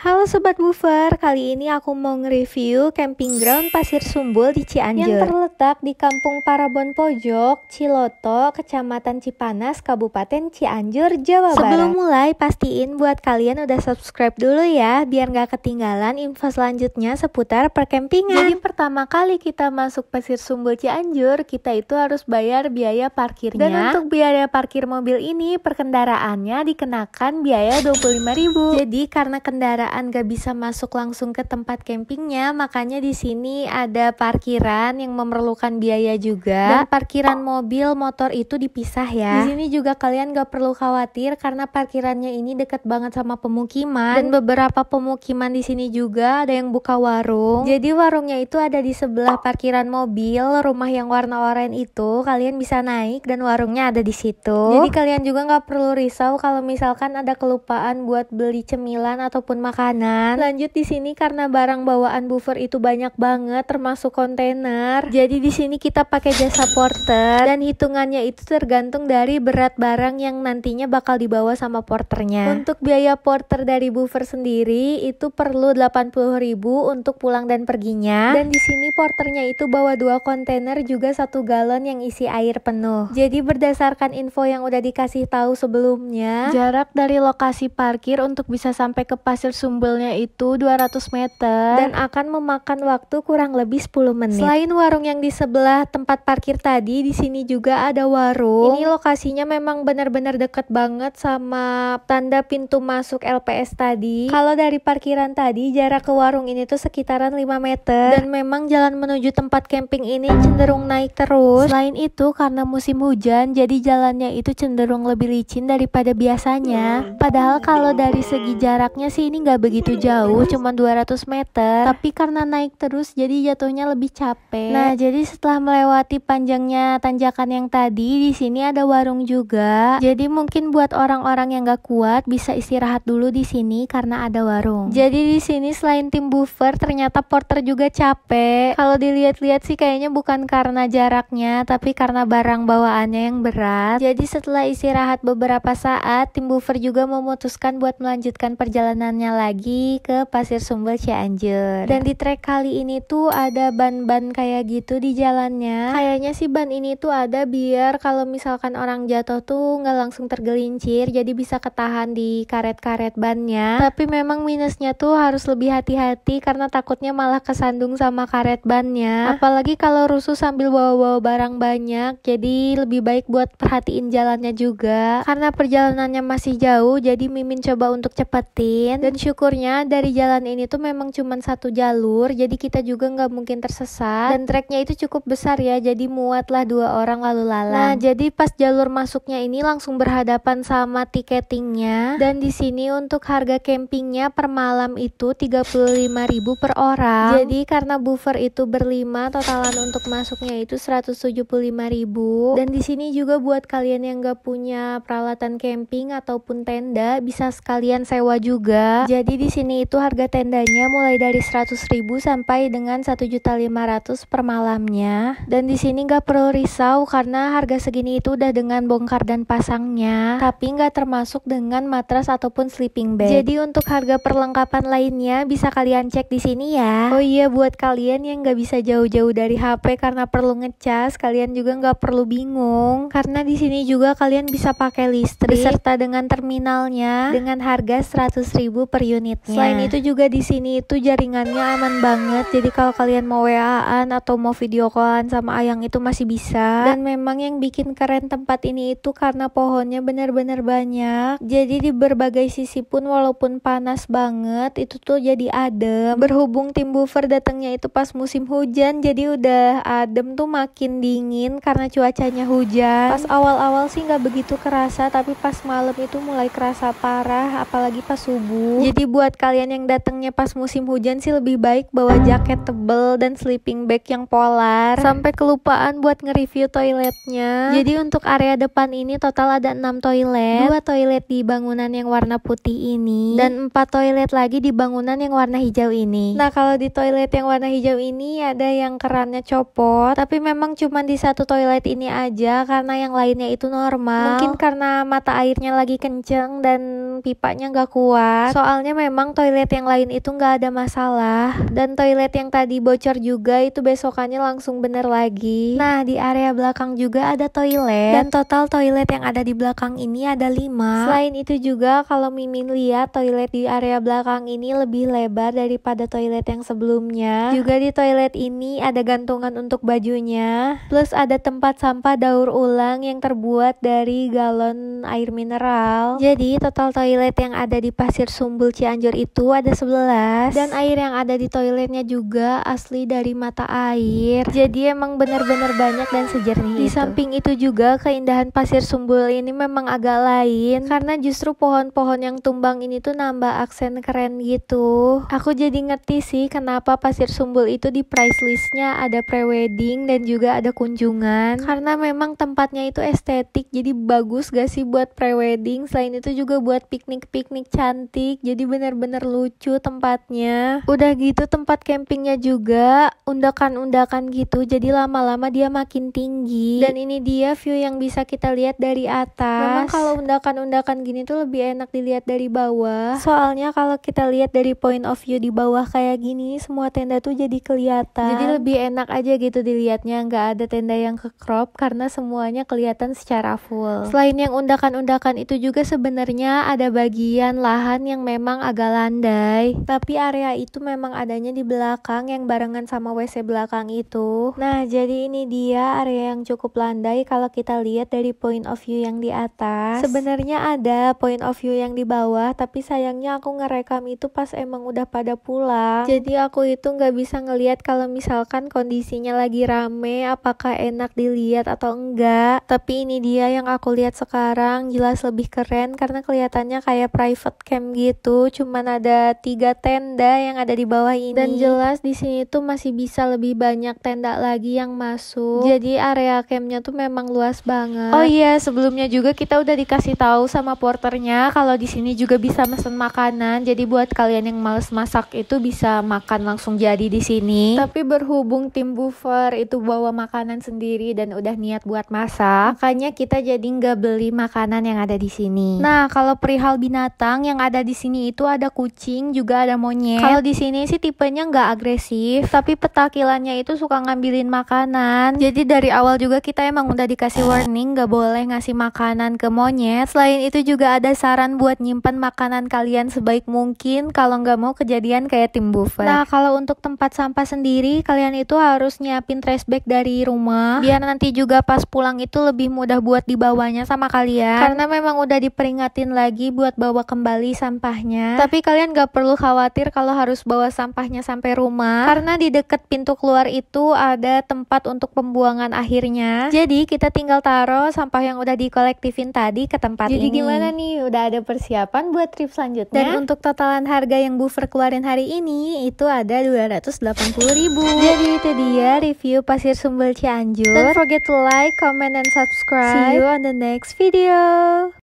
Halo Sobat Woofer, kali ini aku mau nge-review camping ground Pasir Sumbul di Cianjur yang terletak di Kampung Parabon Pojok, Ciloto, Kecamatan Cipanas, Kabupaten Cianjur, Jawa Barat. Sebelum mulai, pastiin buat kalian udah subscribe dulu ya, biar gak ketinggalan info selanjutnya seputar percampingan. Jadi pertama kali kita masuk Pasir Sumbul Cianjur, kita itu harus bayar biaya parkirnya. Dan untuk biaya parkir mobil ini, perkendaraannya dikenakan biaya 25.000. Jadi karena kendaraan gak bisa masuk langsung ke tempat campingnya, makanya di sini ada parkiran yang memerlukan biaya juga. Dan parkiran mobil motor itu dipisah ya. Di sini juga kalian gak perlu khawatir karena parkirannya ini deket banget sama pemukiman. Dan beberapa pemukiman di sini juga ada yang buka warung. Jadi warungnya itu ada di sebelah parkiran mobil. Rumah yang warna oranye itu kalian bisa naik dan warungnya ada di situ. Jadi kalian juga gak perlu risau kalau misalkan ada kelupaan buat beli cemilan ataupun makanan. Lanjut di sini karena barang bawaan Woofer itu banyak banget termasuk kontainer. Jadi di sini kita pakai jasa porter dan hitungannya itu tergantung dari berat barang yang nantinya bakal dibawa sama porternya. Untuk biaya porter dari Woofer sendiri itu perlu 80.000 untuk pulang dan perginya. Dan di sini porternya itu bawa 2 kontainer juga 1 galon yang isi air penuh. Jadi berdasarkan info yang udah dikasih tahu sebelumnya, jarak dari lokasi parkir untuk bisa sampai ke Pasir Sumbulnya itu 200 meter dan akan memakan waktu kurang lebih 10 menit. Selain warung yang di sebelah tempat parkir tadi, di sini juga ada warung. Ini lokasinya memang benar-benar deket banget sama tanda pintu masuk LPS tadi. Kalau dari parkiran tadi, jarak ke warung ini tuh sekitaran 5 meter dan memang jalan menuju tempat camping ini cenderung naik terus. Selain itu karena musim hujan, jadi jalannya itu cenderung lebih licin daripada biasanya. Padahal kalau dari segi jaraknya sih ini nggak begitu jauh, cuma 200 meter, tapi karena naik terus jadi jatuhnya lebih capek. Nah, jadi setelah melewati panjangnya tanjakan yang tadi, di sini ada warung juga. Jadi mungkin buat orang-orang yang gak kuat bisa istirahat dulu di sini karena ada warung. Jadi di sini selain tim Woofer, ternyata porter juga capek. Kalau dilihat-lihat sih kayaknya bukan karena jaraknya, tapi karena barang bawaannya yang berat. Jadi setelah istirahat beberapa saat, tim Woofer juga memutuskan buat melanjutkan perjalanannya lagi ke Pasir Sumbul Cianjur. Dan di trek kali ini tuh ada ban-ban kayak gitu di jalannya. Kayaknya sih ban ini tuh ada biar kalau misalkan orang jatuh tuh nggak langsung tergelincir, jadi bisa ketahan di karet-karet bannya. Tapi memang minusnya tuh harus lebih hati-hati karena takutnya malah kesandung sama karet bannya. Apalagi kalau rusuh sambil bawa-bawa barang banyak, jadi lebih baik buat perhatiin jalannya juga. Karena perjalanannya masih jauh, jadi Mimin coba untuk cepetin. Dan syukurnya dari jalan ini tuh memang cuma 1 jalur, jadi kita juga nggak mungkin tersesat. Dan treknya itu cukup besar ya, jadi muatlah 2 orang lalu lalang. Nah, jadi pas jalur masuknya ini langsung berhadapan sama tiketingnya. Dan di sini untuk harga campingnya per malam itu 35.000 per orang. Jadi karena Woofer itu berlima, totalan untuk masuknya itu 175.000. Dan di sini juga buat kalian yang nggak punya peralatan camping ataupun tenda, bisa sekalian sewa juga. Jadi di sini itu harga tendanya mulai dari 100.000 sampai dengan 1.500.000 per malamnya. Dan di sini nggak perlu risau karena harga segini itu udah dengan bongkar dan pasangnya, tapi nggak termasuk dengan matras ataupun sleeping bag. Jadi untuk harga perlengkapan lainnya bisa kalian cek di sini ya. Oh iya, buat kalian yang nggak bisa jauh-jauh dari HP karena perlu ngecas, kalian juga nggak perlu bingung karena di sini juga kalian bisa pakai listrik beserta dengan terminalnya dengan harga 100.000 per unitnya. Selain itu juga di sini itu jaringannya aman banget. Jadi kalau kalian mau WA-an atau mau video callan sama Ayang itu masih bisa. Dan memang yang bikin keren tempat ini itu karena pohonnya benar-benar banyak. Jadi di berbagai sisi pun walaupun panas banget itu tuh jadi adem. Berhubung tim Woofer datangnya itu pas musim hujan, jadi udah adem tuh makin dingin karena cuacanya hujan. Pas awal-awal sih nggak begitu kerasa, tapi pas malam itu mulai kerasa parah, apalagi pas subuh. Jadi buat kalian yang datangnya pas musim hujan sih lebih baik bawa jaket tebel dan sleeping bag yang polar. Sampai kelupaan buat nge-review toiletnya. Jadi untuk area depan ini total ada 6 toilet. 2 toilet di bangunan yang warna putih ini dan 4 toilet lagi di bangunan yang warna hijau ini. Nah, kalau di toilet yang warna hijau ini ada yang kerannya copot, tapi memang cuma di 1 toilet ini aja karena yang lainnya itu normal. Mungkin karena mata airnya lagi kenceng dan pipanya gak kuat. Soalnya Soalnya memang toilet yang lain itu nggak ada masalah. Dan toilet yang tadi bocor juga itu besokannya langsung bener lagi. Nah, di area belakang juga ada toilet. Dan total toilet yang ada di belakang ini ada 5. Selain itu juga kalau Mimin lihat toilet di area belakang ini lebih lebar daripada toilet yang sebelumnya. Juga di toilet ini ada gantungan untuk bajunya. Plus ada tempat sampah daur ulang yang terbuat dari galon air mineral. Jadi total toilet yang ada di Pasir Sumbul Cianjur itu ada 11. Dan air yang ada di toiletnya juga asli dari mata air. Jadi emang bener-bener banyak dan sejernih itu. Di samping itu juga keindahan Pasir Sumbul ini memang agak lain. Karena justru pohon-pohon yang tumbang ini tuh nambah aksen keren gitu. Aku jadi ngerti sih kenapa Pasir Sumbul itu di price listnya ada prewedding dan juga ada kunjungan. Karena memang tempatnya itu estetik, jadi bagus gak sih buat prewedding. Selain itu juga buat piknik-piknik cantik, jadi bener-bener lucu tempatnya. Udah gitu tempat campingnya juga undakan-undakan gitu, jadi lama-lama dia makin tinggi. Dan ini dia view yang bisa kita lihat dari atas. Memang kalau undakan-undakan gini tuh lebih enak dilihat dari bawah. Soalnya kalau kita lihat dari point of view di bawah kayak gini, semua tenda tuh jadi kelihatan. Jadi lebih enak aja gitu dilihatnya, nggak ada tenda yang ke crop karena semuanya kelihatan secara full. Selain yang undakan-undakan itu juga sebenarnya ada bagian lahan yang memang agak landai. Tapi area itu memang adanya di belakang yang barengan sama WC belakang itu. Nah, jadi ini dia area yang cukup landai kalau kita lihat dari point of view yang di atas. Sebenarnya ada point of view yang di bawah, tapi sayangnya aku ngerekam itu pas emang udah pada pulang. Jadi aku itu nggak bisa ngelihat kalau misalkan kondisinya lagi rame, apakah enak dilihat atau enggak. Tapi ini dia yang aku lihat sekarang, jelas lebih keren karena kelihatannya kayak private camp gitu. Cuman ada 3 tenda yang ada di bawah ini. Dan jelas di sini tuh masih bisa lebih banyak tenda lagi yang masuk. Jadi area campnya tuh memang luas banget. Oh iya, sebelumnya juga kita udah dikasih tahu sama porternya kalau di sini juga bisa mesen makanan. Jadi buat kalian yang males masak itu bisa makan langsung jadi di sini. Tapi berhubung tim buffer itu bawa makanan sendiri dan udah niat buat masak, makanya kita jadi nggak beli makanan yang ada di sini. Nah, kalau perihal binatang yang ada di sini itu ada kucing, juga ada monyet. Kalau di sini sih tipenya nggak agresif, tapi petakilannya itu suka ngambilin makanan. Jadi dari awal juga kita emang udah dikasih warning nggak boleh ngasih makanan ke monyet. Selain itu juga ada saran buat nyimpan makanan kalian sebaik mungkin kalau nggak mau kejadian kayak tim buffer. Nah, kalau untuk tempat sampah sendiri, kalian itu harus nyiapin trash bag dari rumah biar nanti juga pas pulang itu lebih mudah buat dibawanya sama kalian. Karena memang udah diperingatin lagi buat bawa kembali sampahnya. Tapi kalian gak perlu khawatir kalau harus bawa sampahnya sampai rumah, karena di deket pintu keluar itu ada tempat untuk pembuangan akhirnya. Jadi kita tinggal taruh sampah yang udah dikolektifin tadi ke tempat ini. Jadi gimana nih? Udah ada persiapan buat trip selanjutnya? Dan untuk totalan harga yang buffer keluarin hari ini itu ada 280.000. Jadi itu dia review Pasir Sumbul Cianjur. Don't forget to like, comment, and subscribe. See you on the next video.